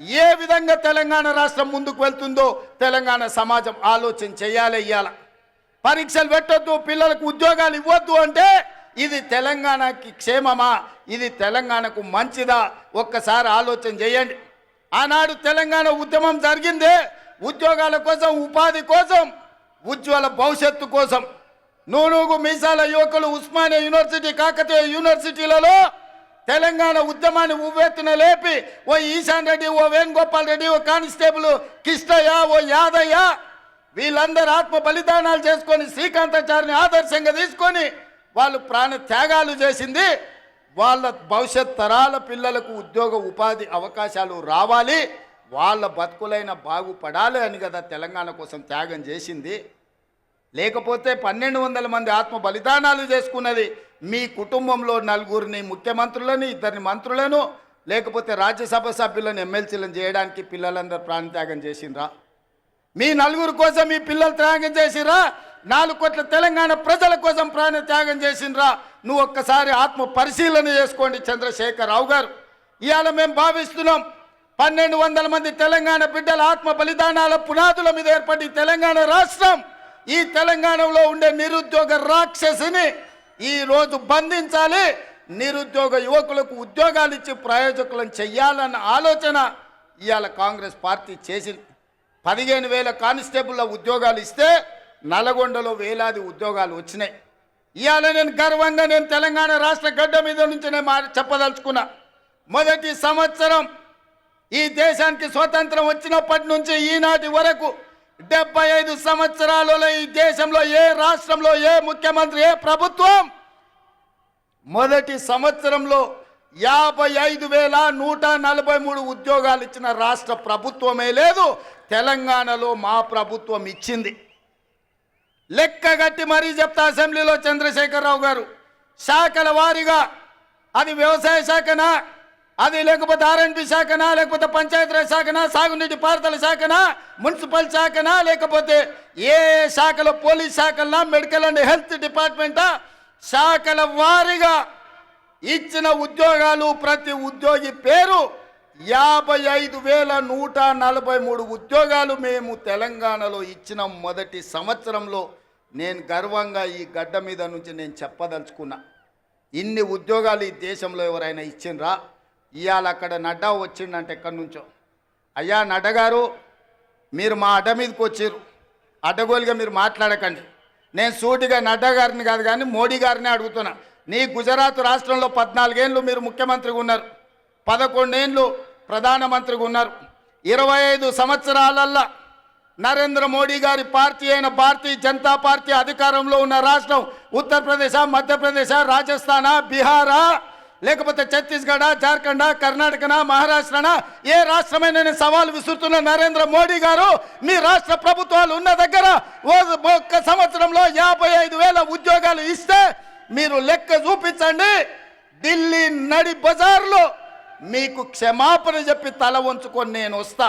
ఏ విధంగా తెలంగాణ రాష్ట్రం ముందుకు వెళ్తుందో తెలంగాణ సమాజం ఆలోచన చేయాలి. ఇయ్యాల పరీక్షలు పెట్టొద్దు, పిల్లలకు ఉద్యోగాలు ఇవ్వద్దు అంటే ఇది తెలంగాణకి క్షేమమా, ఇది తెలంగాణకు మంచిదా? ఒక్కసారి ఆలోచన చేయండి. ఆనాడు తెలంగాణ ఉద్యమం జరిగిందే ఉద్యోగాల కోసం, ఉపాధి కోసం, ఉజ్వల భవిష్యత్తు కోసం. నూనూగు మీసాల యువకులు ఉస్మానియా యూనివర్సిటీ, కాకతీయ యూనివర్సిటీలలో తెలంగాణ ఉద్యమాన్ని ఉవ్వెత్తున లేపి ఓ ఈశాన్ రెడ్డి, ఓ వేణుగోపాల్ రెడ్డి, ఓ కానిస్టేబుల్ కిష్టయ్య, ఓ యాదయ్య వీళ్ళందరూ ఆత్మ బలిదానాలు చేసుకొని శ్రీకాంతాచారిని ఆదర్శంగా తీసుకొని వాళ్ళు ప్రాణ త్యాగాలు చేసింది వాళ్ళ భవిష్యత్ తరాల పిల్లలకు ఉద్యోగ ఉపాధి అవకాశాలు రావాలి, వాళ్ళ బతుకులైన బాగుపడాలి అని కదా తెలంగాణ కోసం త్యాగం చేసింది. లేకపోతే 1200 మంది ఆత్మ బలిదానాలు చేసుకున్నది మీ కుటుంబంలో నలుగురిని ముఖ్యమంత్రులని, 2 మంత్రులను, లేకపోతే రాజ్యసభ సభ్యులను, ఎమ్మెల్సీలను చేయడానికి పిల్లలందరూ ప్రాణత్యాగం చేసిండ్రా? మీ నలుగురు కోసం మీ పిల్లలు త్యాగం చేసిరా? 4 కోట్ల తెలంగాణ ప్రజల కోసం ప్రాణ త్యాగం చేసిండ్రా? నువ్వు ఒక్కసారి ఆత్మ పరిశీలన చేసుకోండి చంద్రశేఖరరావు గారు. ఇవాళ మేము భావిస్తున్నాం 1200 మంది తెలంగాణ బిడ్డల ఆత్మ బలిదానాల పునాదుల మీద ఏర్పడి తెలంగాణ రాష్ట్రం, ఈ తెలంగాణలో ఉండే నిరుద్యోగ రాక్షసిని ఈరోజు బంధించాలి, నిరుద్యోగ యువకులకు ఉద్యోగాలు ఇచ్చి ప్రయోజకులను చెయ్యాలన్న ఆలోచన ఇవాళ కాంగ్రెస్ పార్టీ చేసింది. 15,000 కానిస్టేబుల్ల ఉద్యోగాలు ఇస్తే నల్గొండలో వేలాది ఉద్యోగాలు వచ్చినాయి. ఇవాళ నేను గర్వంగా తెలంగాణ రాష్ట్ర గడ్డ మీద నుంచి నేను చెప్పదలుచుకున్నా. మొదటి సంవత్సరం ఈ దేశానికి స్వతంత్రం వచ్చినప్పటి నుంచి ఈనాటి వరకు 75 సంవత్సరాలలో ఈ దేశంలో ఏ రాష్ట్రంలో ఏ ముఖ్యమంత్రి, ఏ ప్రభుత్వం మొదటి సంవత్సరంలో 55,143 ఉద్యోగాలు ఇచ్చిన రాష్ట్ర ప్రభుత్వమే లేదు. తెలంగాణలో మా ప్రభుత్వం ఇచ్చింది. లెక్కగట్టి మరీ చెప్తా అసెంబ్లీలో చంద్రశేఖరరావు గారు, శాఖల వారీగా అది వ్యవసాయ శాఖనా, అది లేకపోతే ఆర్ఎండ్బి శాఖనా, లేకపోతే పంచాయతీరాజ్ శాఖనా, సాగునీటి పారుదల శాఖనా, మున్సిపల్ శాఖనా, లేకపోతే ఏ శాఖలో పోలీస్ శాఖలనా, మెడికల్ అండ్ హెల్త్ డిపార్ట్మెంటా, శాఖల వారీగా ఇచ్చిన ఉద్యోగాలు ప్రతి ఉద్యోగి పేరు 55,143 ఉద్యోగాలు మేము తెలంగాణలో ఇచ్చిన మొదటి సంవత్సరంలో నేను గర్వంగా ఈ గడ్డ మీద నుంచి నేను చెప్పదలుచుకున్నా. ఇన్ని ఉద్యోగాలు ఈ దేశంలో ఎవరైనా ఇచ్చిండ్రా? ఇవాళ అక్కడ నడ్డా వచ్చిండంటే ఎక్కడి నుంచో, అయ్యా నడ్డా గారు మీరు మా అడ్డ మీదకి వచ్చారు, అడ్డగోలుగా మీరు మాట్లాడకండి. నేను సూటిగా నడ్డా గారిని కాదు కానీ మోడీ గారిని అడుగుతున్నా. నీ గుజరాత్ రాష్ట్రంలో 14 ఏళ్ళు మీరు ముఖ్యమంత్రిగా ఉన్నారు, 11 ఏళ్ళు ప్రధానమంత్రిగా ఉన్నారు. 25 సంవత్సరాలల్లా నరేంద్ర మోడీ గారి పార్టీ అయిన భారతీయ జనతా పార్టీ అధికారంలో ఉన్న రాష్ట్రం ఉత్తరప్రదేశ్, మధ్యప్రదేశ్, రాజస్థానా, బీహారా, లేకపోతే ఛత్తీస్గఢ, జార్ఖండ్, కర్ణాటకనా, మహారాష్ట్రనా, ఏ రాష్ట్రమైనా నేను సవాల్ విసురుతున్న నరేంద్ర మోడీ గారు మీ రాష్ట్ర ప్రభుత్వాలు ఉన్న దగ్గర ఒక్క సంవత్సరంలో 55,000 ఉద్యోగాలు ఇస్తే మీరు లెక్క చూపించండి. ఢిల్లీ నడి బజార్లో మీకు క్షమాపణ చెప్పి తల వంచుకొని నేను వస్తా.